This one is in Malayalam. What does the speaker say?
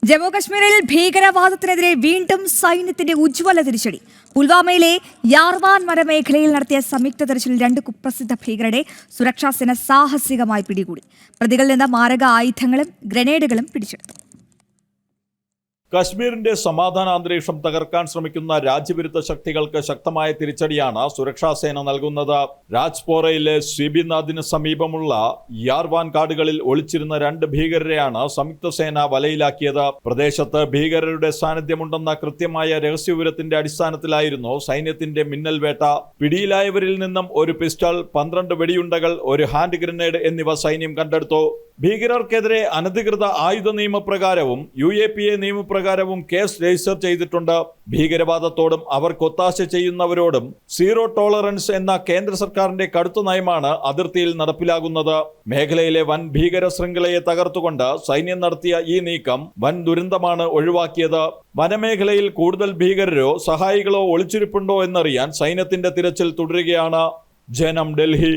ജമ്മു കശ്മീരിൽ ഭീകരവാദത്തിനെതിരെ വീണ്ടും സൈന്യത്തിന്റെ ഉജ്ജ്വല തിരിച്ചടി. പുൽവാമയിലെ യാർവാൻ വനമേഖലയിൽ നടത്തിയ സംയുക്ത തെരച്ചിലിൽ 2 കുപ്രസിദ്ധ ഭീകരരെ സുരക്ഷാസേന സാഹസികമായി പിടികൂടി. പ്രതികളിൽ നിന്ന് മാരക ആയുധങ്ങളും ഗ്രനേഡുകളും പിടിച്ചെടുത്തു. കശ്മീരിന്റെ സമാധാന അന്തരീക്ഷം തകർക്കാൻ ശ്രമിക്കുന്ന രാജ്യവിരുദ്ധ ശക്തികൾക്ക് ശക്തമായ തിരിച്ചടിയാണ് സുരക്ഷാ സേന നൽകുന്നത്. രാജ്പോറയിലെ സ്വിബിനാഥിന് സമീപമുള്ള യാർവാൻ കാടുകളിൽ ഒളിച്ചിരുന്ന 2 ഭീകരരെയാണ് സംയുക്ത സേന വലയിലാക്കിയത്. പ്രദേശത്ത് ഭീകരരുടെ സാന്നിധ്യമുണ്ടെന്ന കൃത്യമായ രഹസ്യവിവരത്തിന്റെ അടിസ്ഥാനത്തിലായിരുന്നു സൈന്യത്തിന്റെ മിന്നൽ വേട്ട. പിടിയിലായവരിൽ നിന്നും ഒരു പിസ്റ്റൾ, 12 വെടിയുണ്ടകൾ, ഒരു ഹാൻഡ് ഗ്രനേഡ് എന്നിവ സൈന്യം കണ്ടെടുത്തു. ഭീകരർക്കെതിരെ അനധികൃത ആയുധ നിയമപ്രകാരവും UAPA നിയമപ്രകാരവും കേസ് രജിസ്റ്റർ ചെയ്തിട്ടുണ്ട്. ഭീകരവാദത്തോടും അവർക്കൊത്താശ ചെയ്യുന്നവരോടും സീറോ ടോളറൻസ് എന്ന കേന്ദ്ര സർക്കാരിന്റെ കടുത്ത നയമാണ് അതിർത്തിയിൽ നടപ്പിലാകുന്നത്. മേഖലയിലെ വൻ ഭീകര ശൃംഖലയെ തകർത്തുകൊണ്ട് സൈന്യം നടത്തിയ ഈ നീക്കം വൻ ദുരന്തമാണ് ഒഴിവാക്കിയത്. വനമേഖലയിൽ കൂടുതൽ ഭീകരരോ സഹായികളോ ഒളിച്ചിരിപ്പുണ്ടോ എന്നറിയാൻ സൈന്യത്തിന്റെ തിരച്ചിൽ തുടരുകയാണ്. ജനം, ഡൽഹി.